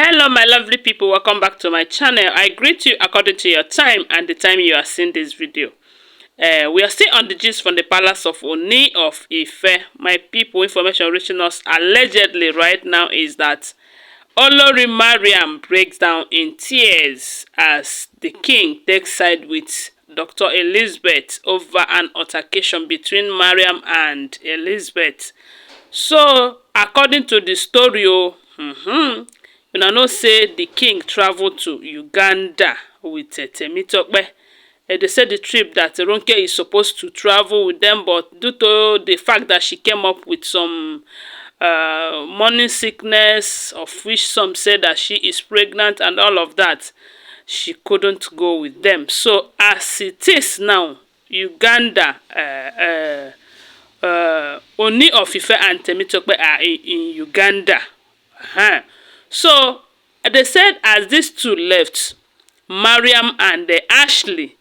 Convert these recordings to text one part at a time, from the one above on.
Hello my lovely people, welcome back to my channel. I greet you according to your time and the time you are seeing this video. We are still on the gist from the palace of Ooni of Ife. My people, information reaching us allegedly right now is that Olori Mariam breaks down in tears as the king takes side with Dr. Elizabeth over an altercation between Mariam and Elizabeth. So, according to the story, you know say the king traveled to Uganda with Temitope. They said the trip that Ronke is supposed to travel with them, but due to the fact that she came up with some morning sickness, of which some said that she is pregnant and all of that, she couldn't go with them. So as it is now, Uganda, Ooni of Ife and Temitope are in Uganda. So they said as these two left, Mariam and Ashley,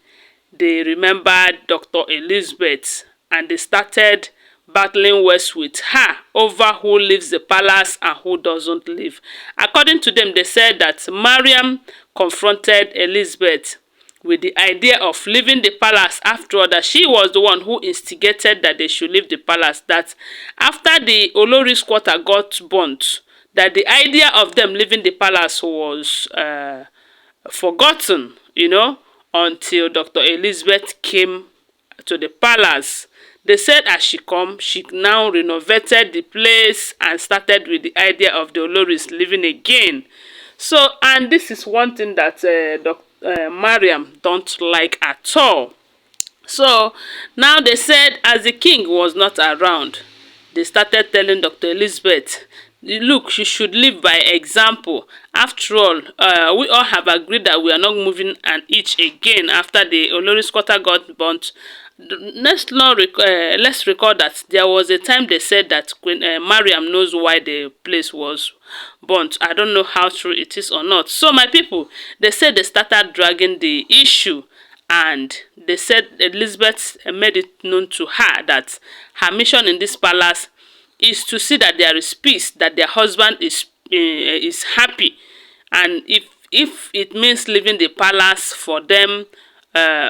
they remembered Dr. Elizabeth and they started battling words with her over who leaves the palace and who doesn't leave. According to them, they said that Mariam confronted Elizabeth with the idea of leaving the palace. After all, that she was the one who instigated that they should leave the palace. That after the Olories quarter got burnt, that the idea of them leaving the palace was forgotten, until Dr. Elizabeth came to the palace. They said as she come, she now renovated the place and started with the idea of the Olories living again. So, and this is one thing that Dr. Mariam don't like at all. So, now they said as the king was not around, they started telling Dr. Elizabeth, look, she should live by example. After all, we all have agreed that we are not moving an inch again after the Oloris quarter got burnt. Let's recall that there was a time they said that Queen Mariam knows why the place was burnt. I don't know how true it is or not. So my people, they said they started dragging the issue, and they said Elizabeth made it known to her that her mission in this palace is to see that there is peace, that their husband is happy, and if it means leaving the palace for them,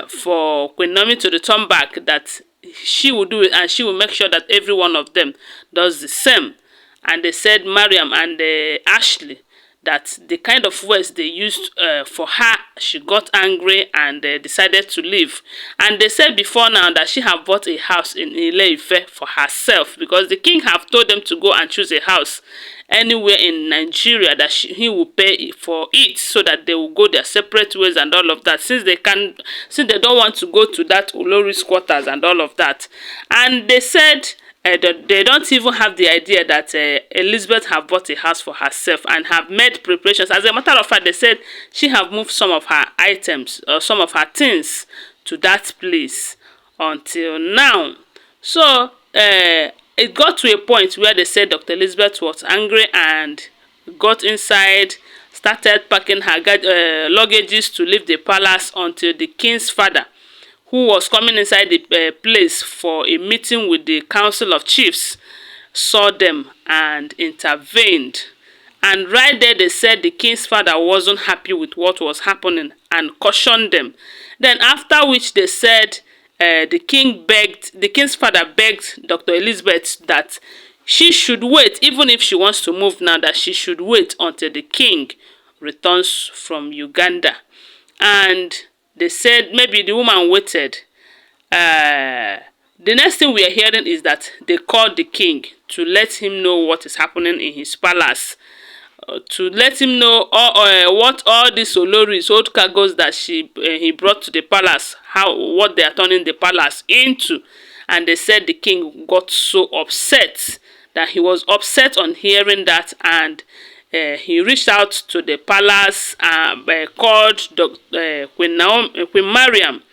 for QueenNaomi to return back, that she will do it, and she will make sure that every one of them does the same. And they said Mariam and Ashley, that the kind of words they used for her, she got angry and decided to leave. And they said before now that she have bought a house in Ile-Ife for herself, because the king have told them to go and choose a house anywhere in Nigeria that he will pay for it, so that they will go their separate ways and all of that, since they don't want to go to that Oloris quarters and all of that. And they said they don't even have the idea that Elizabeth have bought a house for herself and have made preparations. As a matter of fact, they said she have moved some of her items or some of her things to that place until now. So it got to a point where they said Dr. Elizabeth was angry and got inside, started packing her luggages to leave the palace until the king's father, who was coming inside the place for a meeting with the council of chiefs, saw them and intervened. And right there they said the king's father wasn't happy with what was happening and cautioned them. Then after which they said the king's father begged Dr. Elizabeth that she should wait, even if she wants to move now, that she should wait until the king returns from Uganda. And they said maybe the woman waited. The next thing we are hearing is that they called the king to let him know what is happening in his palace, to let him know what all these Olories, old cargoes that he brought to the palace, what they are turning the palace into. And they said the king got so upset that he was upset on hearing that, and he reached out to the palace, called Queen Mariam,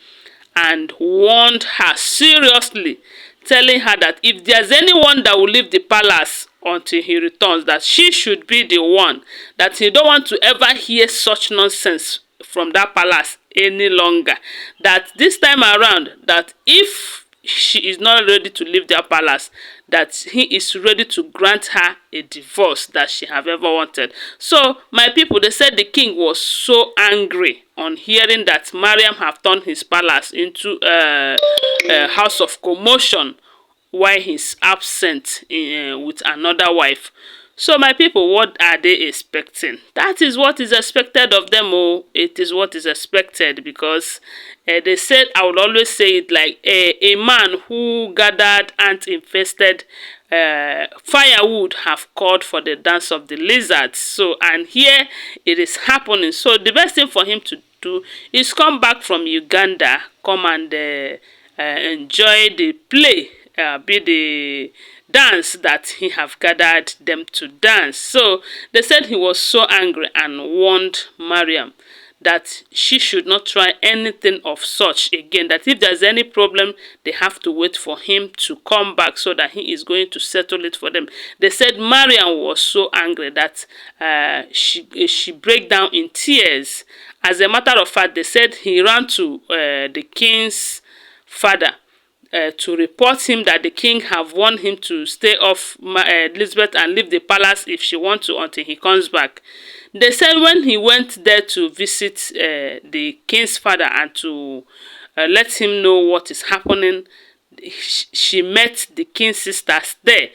and warned her seriously, telling her that if there's anyone that will leave the palace until he returns, that she should be the one, that he don't want to ever hear such nonsense from that palace any longer. That this time around, that if she is not ready to leave their palace, that he is ready to grant her a divorce that she have ever wanted. So my people, they said the king was so angry on hearing that Mariam have turned his palace into a house of commotion while he's absent with another wife. So my people, what are they expecting? That is what is expected of them. Oh, it is what is expected, because they said, I will always say it like a man who gathered ant infested firewood have called for the dance of the lizards. So, and here it is happening. So the best thing for him to do is come back from Uganda, come and enjoy the play, be the dance that he have gathered them to dance. So they said he was so angry and warned Mariam that she should not try anything of such again, that if there's any problem, they have to wait for him to come back so that he is going to settle it for them. They said Mariam was so angry that she break down in tears. As a matter of fact, they said he ran to the king's father to report him that the king have warned him to stay off Elizabeth and leave the palace if she wants to until he comes back. They said when he went there to visit the king's father and to let him know what is happening, she met the king's sisters there,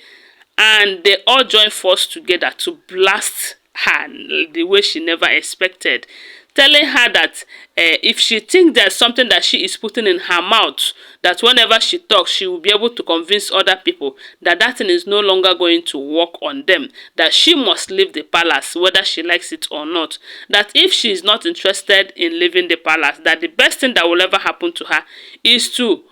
and they all joined force together to blast her the way she never expected, telling her that if she thinks there's something that she is putting in her mouth, that whenever she talks, she will be able to convince other people that that thing is no longer going to work on them, that she must leave the palace, whether she likes it or not. That if she is not interested in leaving the palace, that the best thing that will ever happen to her is to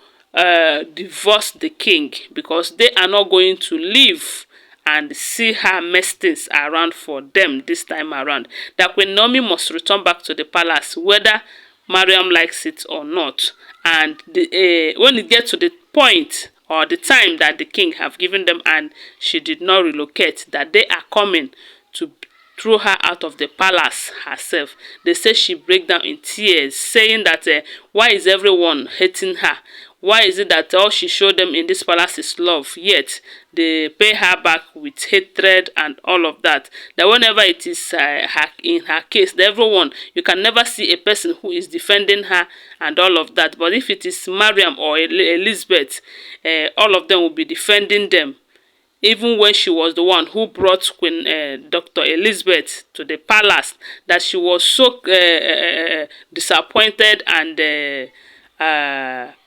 divorce the king, because they are not going to leave and see her mess things around for them this time around. That QueenNaomi must return back to the palace, whether Mariam likes it or not. And when it gets to the point or the time that the king have given them and she did not relocate, that they are coming to throw her out of the palace herself. They say she break down in tears, saying that why is everyone hating her? Why is it that all she showed them in this palace is love, yet they pay her back with hatred and all of that? That whenever it is in her case, everyone, you can never see a person who is defending her and all of that. But if it is Mariam or Elizabeth, all of them will be defending them. Even when she was the one who brought Dr. Elizabeth to the palace, that she was so disappointed and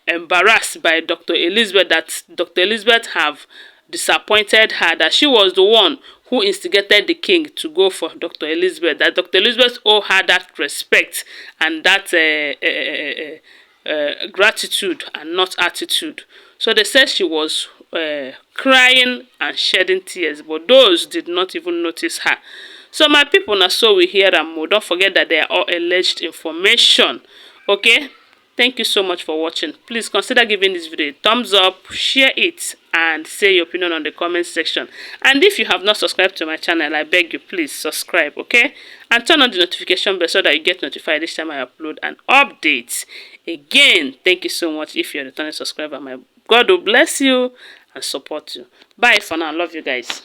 embarrassed by Dr. Elizabeth, that Dr. Elizabeth have disappointed her, that she was the one who instigated the king to go for Dr. Elizabeth, that Dr. Elizabeth owe her that respect and that gratitude and not attitude. So they said she was crying and shedding tears, but those did not even notice her. So my people, now so we hear and more. Don't forget that they are all alleged information. Okay? Thank you so much for watching. Please consider giving this video a thumbs up, share it, and say your opinion on the comment section. And if you have not subscribed to my channel, I beg you, please subscribe, okay? And turn on the notification bell so that you get notified each time I upload an update. Again, thank you so much if you're a returning subscriber. My God will bless you and support you. Bye for now. Love you guys.